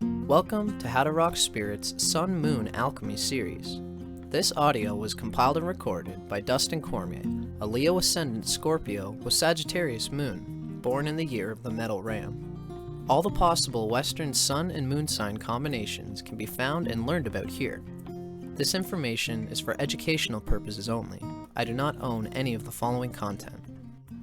Welcome to How to Rock Spirit's Sun Moon Alchemy series. This audio was compiled and recorded by Dustin Cormier, a Leo Ascendant Scorpio with Sagittarius Moon, born in the year of the Metal Ram. All the possible Western Sun and Moon sign combinations can be found and learned about here. This information is for educational purposes only. I do not own any of the following content.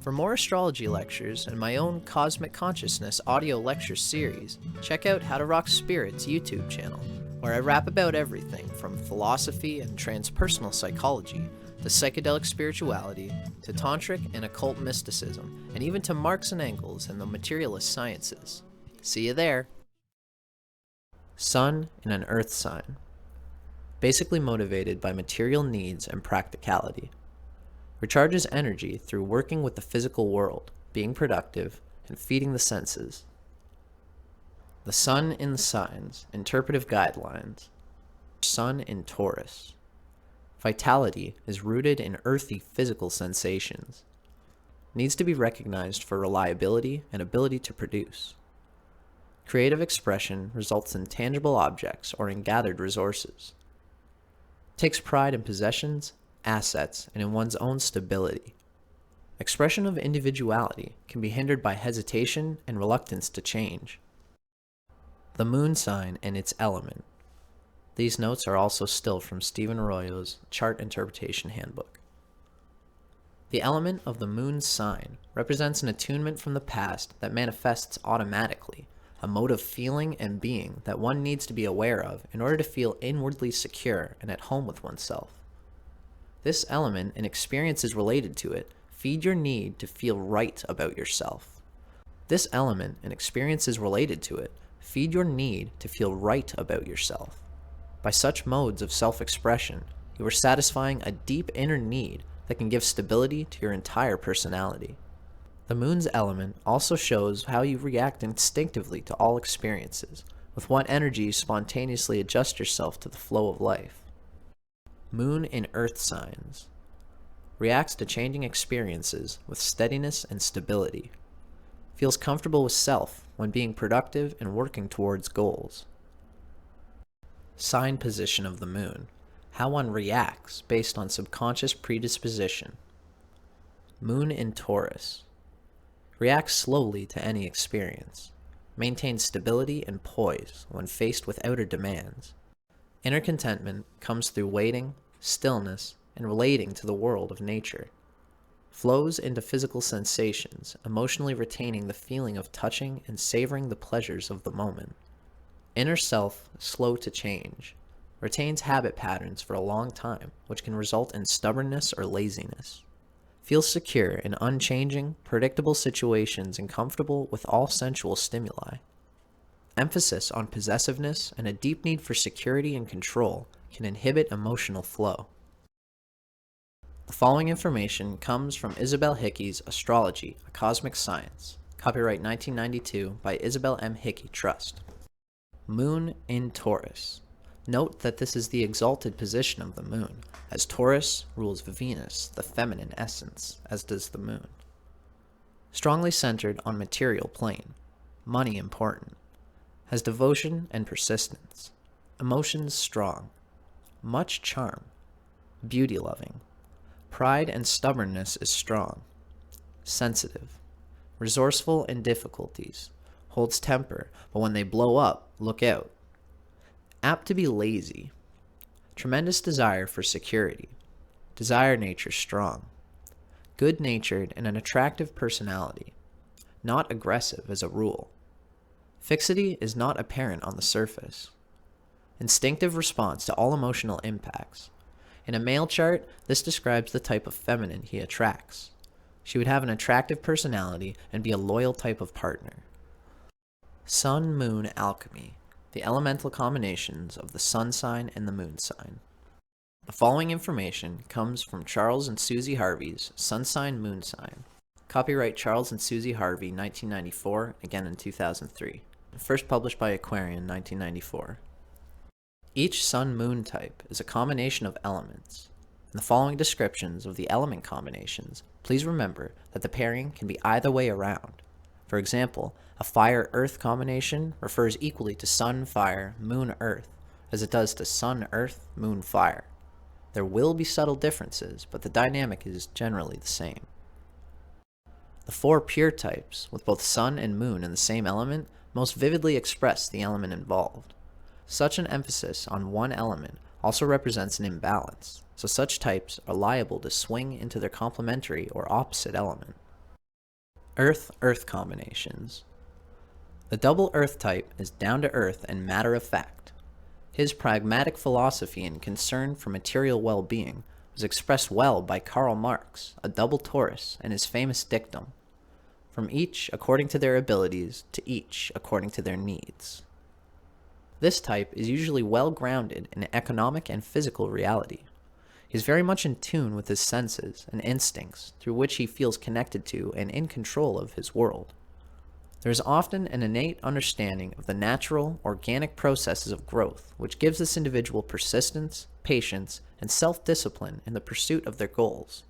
For more astrology lectures and my own Cosmic Consciousness audio lecture series, check out How to Rock Spirit's YouTube channel, where I rap about everything from philosophy and transpersonal psychology, to psychedelic spirituality, to tantric and occult mysticism, and even to Marx and Engels and the materialist sciences. See you there! Sun in an Earth sign. Basically motivated by material needs and practicality. Recharges energy through working with the physical world, being productive, and feeding the senses. The Sun in the Signs, Interpretive Guidelines. Sun in Taurus. Vitality is rooted in earthy physical sensations. Needs to be recognized for reliability and ability to produce. Creative expression results in tangible objects or in gathered resources. Takes pride in possessions, assets, and in one's own stability. Expression of individuality can be hindered by hesitation and reluctance to change. The Moon sign and its element. These notes are also still from Stephen Arroyo's Chart Interpretation Handbook. The element of the Moon sign represents an attunement from the past that manifests automatically, a mode of feeling and being that one needs to be aware of in order to feel inwardly secure and at home with oneself. This element and experiences related to it feed your need to feel right about yourself. This element and experiences related to it feed your need to feel right about yourself. By such modes of self-expression, you are satisfying a deep inner need that can give stability to your entire personality. The Moon's element also shows how you react instinctively to all experiences, with what energy you spontaneously adjust yourself to the flow of life. Moon in Earth signs. Reacts to changing experiences with steadiness and stability. Feels comfortable with self when being productive and working towards goals. Sign position of the Moon. How one reacts based on subconscious predisposition. Moon in Taurus. Reacts slowly to any experience. Maintains stability and poise when faced with outer demands. Inner contentment comes through waiting, stillness, and relating to the world of nature. Flows into physical sensations, emotionally retaining the feeling of touching and savoring the pleasures of the moment. Inner self, slow to change. Retains habit patterns for a long time, which can result in stubbornness or laziness. Feels secure in unchanging, predictable situations and comfortable with all sensual stimuli. Emphasis on possessiveness and a deep need for security and control can inhibit emotional flow. The following information comes from Isabel Hickey's Astrology, a Cosmic Science, copyright 1992 by Isabel M. Hickey Trust. Moon in Taurus. Note that this is the exalted position of the Moon, as Taurus rules Venus, the feminine essence, as does the Moon. Strongly centered on material plane, money important. Has devotion and persistence, emotions strong, much charm, beauty loving, pride and stubbornness is strong, sensitive, resourceful in difficulties, holds temper, but when they blow up, look out. Apt to be lazy, tremendous desire for security, desire nature strong, good-natured and an attractive personality, not aggressive as a rule. Fixity is not apparent on the surface. Instinctive response to all emotional impacts. In a male chart, this describes the type of feminine he attracts. She would have an attractive personality and be a loyal type of partner. Sun-Moon Alchemy. The elemental combinations of the Sun sign and the Moon sign. The following information comes from Charles and Susie Harvey's Sun Sign Moon Sign. Copyright Charles and Susie Harvey, 1994, again in 2003. First published by Aquarian, 1994. Each Sun-Moon type is a combination of elements. In the following descriptions of the element combinations, please remember that the pairing can be either way around. For example, a fire-earth combination refers equally to sun-fire, moon-earth, as it does to sun-earth, moon-fire. There will be subtle differences, but the dynamic is generally the same. The four pure types, with both sun and moon in the same element, most vividly express the element involved. Such an emphasis on one element also represents an imbalance, so such types are liable to swing into their complementary or opposite element. Earth-Earth combinations. The double Earth type is down-to-earth and matter-of-fact. His pragmatic philosophy and concern for material well-being was expressed well by Karl Marx, a double Taurus, in his famous dictum, "From each according to their abilities, to each according to their needs." This type is usually well grounded in economic and physical reality. He is very much in tune with his senses and instincts, through which he feels connected to and in control of his world. There is often an innate understanding of the natural, organic processes of growth, which gives this individual persistence, patience, and self-discipline in the pursuit of their goals.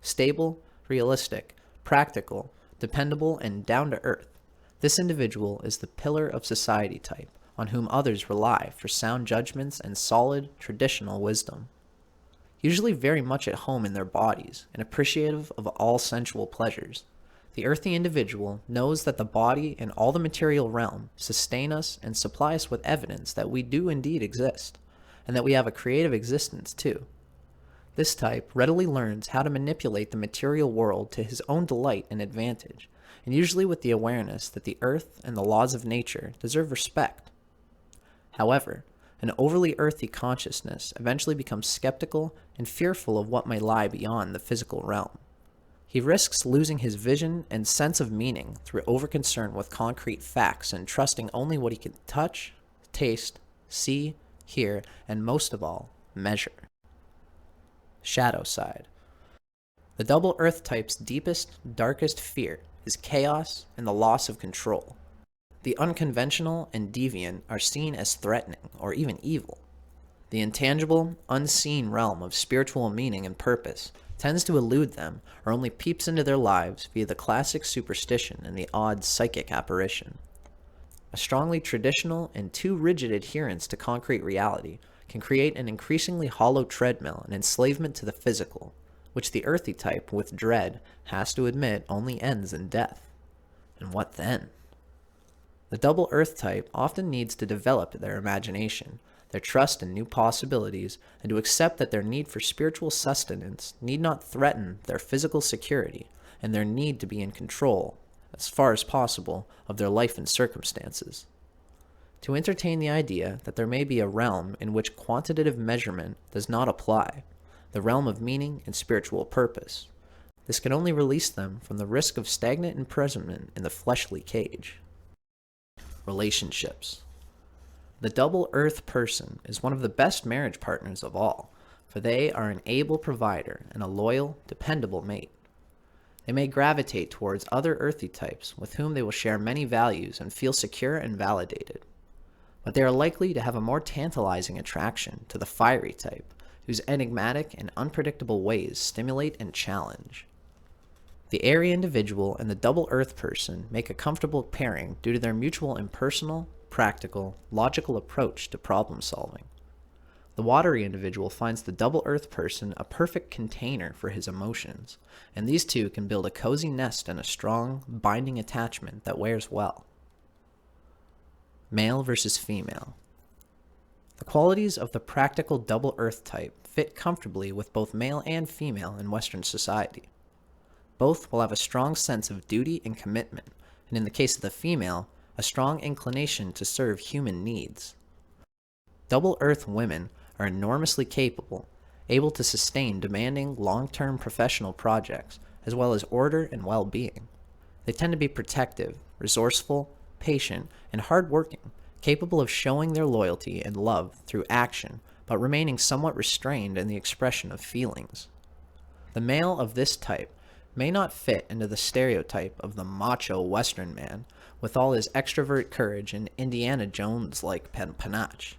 Stable, realistic, practical, dependable, and down-to-earth, this individual is the pillar of society type, on whom others rely for sound judgments and solid, traditional wisdom. Usually very much at home in their bodies and appreciative of all sensual pleasures, the earthy individual knows that the body and all the material realm sustain us and supply us with evidence that we do indeed exist, and that we have a creative existence too. This type readily learns how to manipulate the material world to his own delight and advantage, and usually with the awareness that the earth and the laws of nature deserve respect. However, an overly earthy consciousness eventually becomes skeptical and fearful of what may lie beyond the physical realm. He risks losing his vision and sense of meaning through overconcern with concrete facts and trusting only what he can touch, taste, see, hear, and most of all, measure. Shadow side. The double Earth type's deepest, darkest fear is chaos and the loss of control. The unconventional and deviant are seen as threatening or even evil. The intangible, unseen realm of spiritual meaning and purpose tends to elude them or only peeps into their lives via the classic superstition and the odd psychic apparition. A strongly traditional and too rigid adherence to concrete reality can create an increasingly hollow treadmill and enslavement to the physical, which the earthy type with dread has to admit only ends in death. And what then? The double Earth type often needs to develop their imagination, their trust in new possibilities, and to accept that their need for spiritual sustenance need not threaten their physical security and their need to be in control, as far as possible, of their life and circumstances. To entertain the idea that there may be a realm in which quantitative measurement does not apply, the realm of meaning and spiritual purpose, this can only release them from the risk of stagnant imprisonment in the fleshly cage. Relationships. The double Earth person is one of the best marriage partners of all, for they are an able provider and a loyal, dependable mate. They may gravitate towards other earthy types with whom they will share many values and feel secure and validated. But they are likely to have a more tantalizing attraction to the fiery type, whose enigmatic and unpredictable ways stimulate and challenge. The airy individual and the double Earth person make a comfortable pairing due to their mutual impersonal, practical, logical approach to problem solving. The watery individual finds the double Earth person a perfect container for his emotions, and these two can build a cozy nest and a strong, binding attachment that wears well. Male versus female. The qualities of the practical double Earth type fit comfortably with both male and female in Western society. Both will have a strong sense of duty and commitment, and in the case of the female, a strong inclination to serve human needs. Double Earth women are enormously capable, able to sustain demanding long-term professional projects, as well as order and well-being. They tend to be protective, resourceful, patient, and hardworking, capable of showing their loyalty and love through action, but remaining somewhat restrained in the expression of feelings. The male of this type may not fit into the stereotype of the macho Western man, with all his extrovert courage and Indiana Jones-like panache,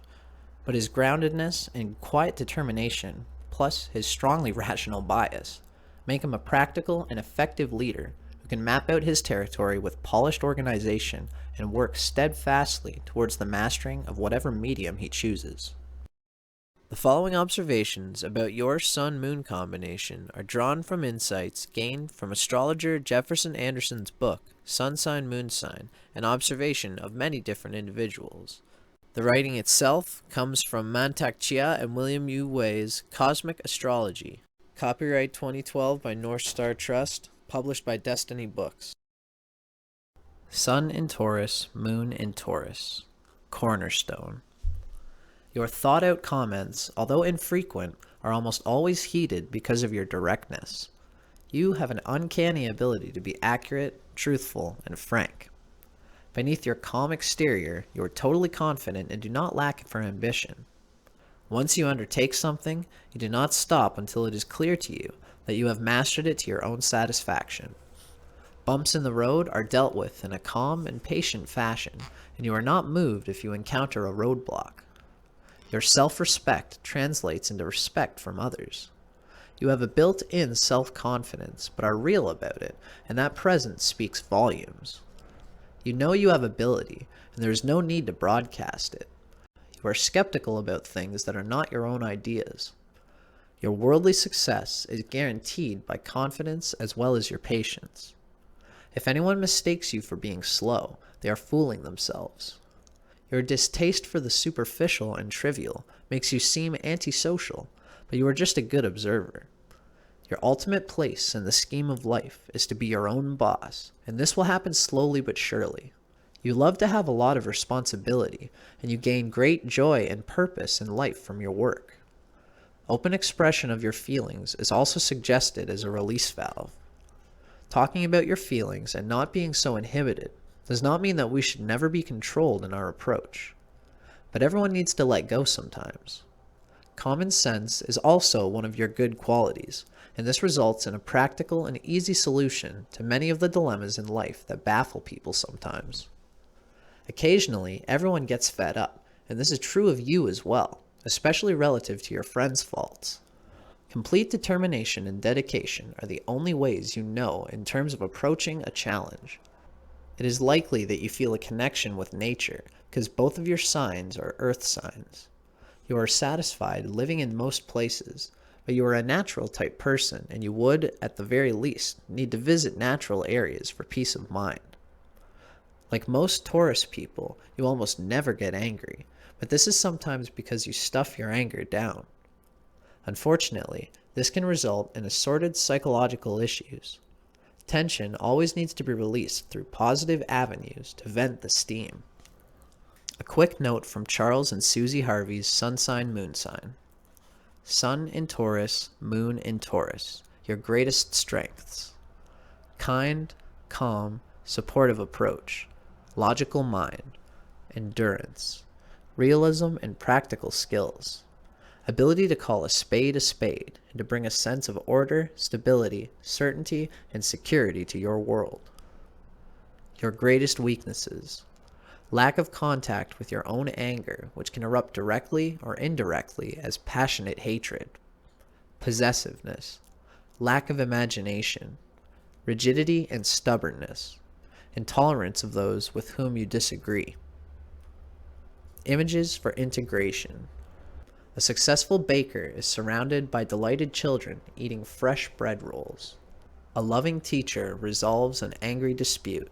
but his groundedness and quiet determination, plus his strongly rational bias, make him a practical and effective leader who can map out his territory with polished organization and work steadfastly towards the mastering of whatever medium he chooses. The following observations about your Sun-Moon combination are drawn from insights gained from astrologer Jefferson Anderson's book, Sun Sign, Moon Sign, an observation of many different individuals. The writing itself comes from Mantak Chia and William Yu Wei's Cosmic Astrology. Copyright 2012 by North Star Trust, published by Destiny Books. Sun in Taurus, Moon in Taurus. Cornerstone. Your thought-out comments, although infrequent, are almost always heeded because of your directness. You have an uncanny ability to be accurate, truthful, and frank. Beneath your calm exterior, you are totally confident and do not lack for ambition. Once you undertake something, you do not stop until it is clear to you that you have mastered it to your own satisfaction. Bumps in the road are dealt with in a calm and patient fashion, and you are not moved if you encounter a roadblock. Your self-respect translates into respect from others. You have a built-in self-confidence, but are real about it, and that presence speaks volumes. You know you have ability, and there is no need to broadcast it. You are skeptical about things that are not your own ideas. Your worldly success is guaranteed by confidence as well as your patience. If anyone mistakes you for being slow, they are fooling themselves. Your distaste for the superficial and trivial makes you seem antisocial, but you are just a good observer. Your ultimate place in the scheme of life is to be your own boss, and this will happen slowly but surely. You love to have a lot of responsibility, and you gain great joy and purpose in life from your work. Open expression of your feelings is also suggested as a release valve. Talking about your feelings and not being so inhibited does not mean that we should never be controlled in our approach. But everyone needs to let go sometimes. Common sense is also one of your good qualities, and this results in a practical and easy solution to many of the dilemmas in life that baffle people sometimes. Occasionally, everyone gets fed up, and this is true of you as well, especially relative to your friends' faults. Complete determination and dedication are the only ways you know in terms of approaching a challenge. It is likely that you feel a connection with nature because both of your signs are earth signs. You are satisfied living in most places, but you are a natural type person and you would, at the very least, need to visit natural areas for peace of mind. Like most Taurus people, you almost never get angry, but this is sometimes because you stuff your anger down. Unfortunately, this can result in assorted psychological issues. Tension always needs to be released through positive avenues to vent the steam. A quick note from Charles and Susie Harvey's Sun Sign, Moon Sign. Sun in Taurus, Moon in Taurus, your greatest strengths. Kind, calm, supportive approach, logical mind, endurance, realism and practical skills. Ability to call a spade and to bring a sense of order, stability, certainty, and security to your world. Your greatest weaknesses. Lack of contact with your own anger, which can erupt directly or indirectly as passionate hatred. Possessiveness. Lack of imagination. Rigidity and stubbornness. Intolerance of those with whom you disagree. Images for integration. A successful baker is surrounded by delighted children eating fresh bread rolls. A loving teacher resolves an angry dispute.